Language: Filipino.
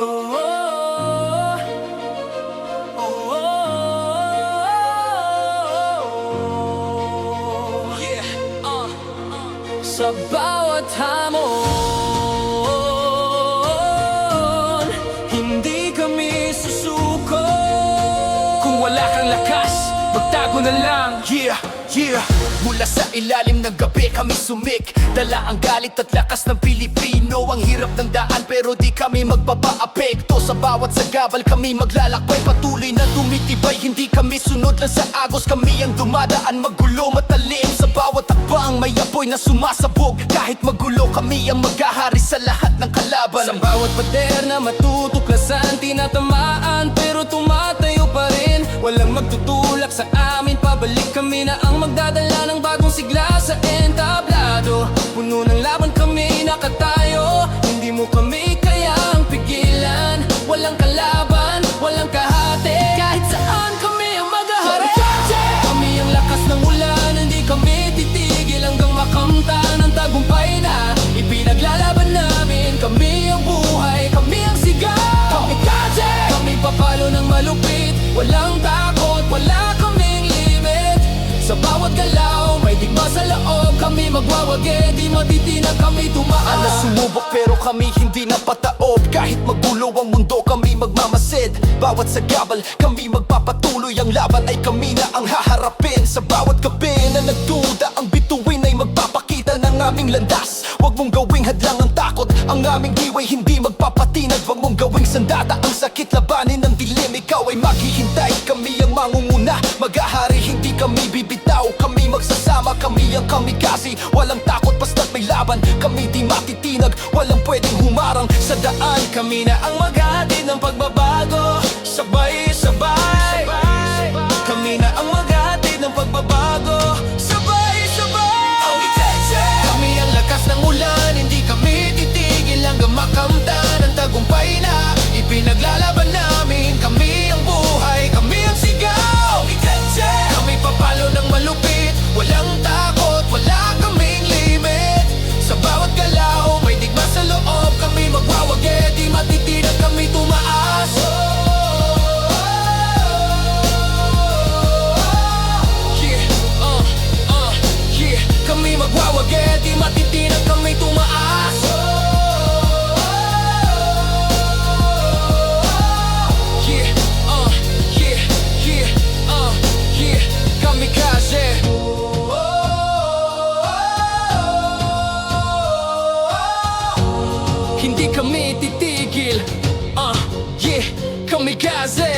Oh, oh, oh, yeah. Sa bawat hamon, hindi kami susuko. Kung wala kang lakas, magtago na lang. Yeah, yeah. Mula sa ilalim ng gabi kami sumik. Dala ang galit at lakas ng Pilipino. Ang hirap ng daan pero di kami magpapaapekto. Sa bawat sagabal kami maglalakbay, patuloy na tumitibay. Hindi kami sunod lang sa agos, kami ang dumadaan magulo matalim. Sa bawat takbang may apoy na sumasabog. Kahit magulo kami ang maghahari sa lahat ng kalaban. Sa bawat pader na matutuklasan, tinatamaan pero tumatayo pa rin. Walang magtutulak sa amin, pabalik kami na ang magdadala ng bagong sigla sa entablado. Puno ng laban kami nakatayo, hindi mo kami kayang pigilan. Walang kalaban, walang kahati, kahit saan kami ang maghaharap. Kami ang lakas ng ulan, hindi kami titigil hanggang makamtan ang tagumpay na ipinaglalaban namin. Kami ang buhay, kami ang sigaw, kamikaze. Kami papalo ng malupit, walang takot, wala kaming limit. Sa bawat galaw, may digma sa loob, kami magwawagi, di matitinag kami tumaan. Na sumubok pero kami hindi napataob. Kahit magulo ang mundo, kami magmamasid. Bawat sagabal, kami magpapatuloy. Ang laban ay kami na ang haharapin. Sa bawat gabi na nagduda, ang bituin ay magpapakita ng aming landas. Huwag mong gawing hadlang ang takot, ang aming diway hindi magpapatinag. Huwag mong gawing sandata, ang sakit labanin ng dilim. Ikaw ay maghihintay, kami ang mangunguna. Maghahari, hindi kami bibitaw. Kami magsasama, kami ang kamikaze. Walang takot basta't may laban, kami di matitinag. Walang pwedeng humarang sa daan. Kami na ang maghatid ng pagbabago, sabay-sabay. Kami na ang maghatid ng pagbabago, sabay-sabay. Kami ang lakas ng ulan, hindi kami titigil hanggang makamtan ang tagumpay na ipinaglalaban namin. Kami ang buhay, kami ang sigaw, kami papalo ng malupit, walang takot, wala kaming limit. Sa bawat galaw, may digma sa loob, kami magwawagi, di matitinag kami tumaas. Yeah, kami magwawagi, di matitinag kami tumaas. Yeah, kamikaze. Hindi kami titigil, yeah, kamikaze.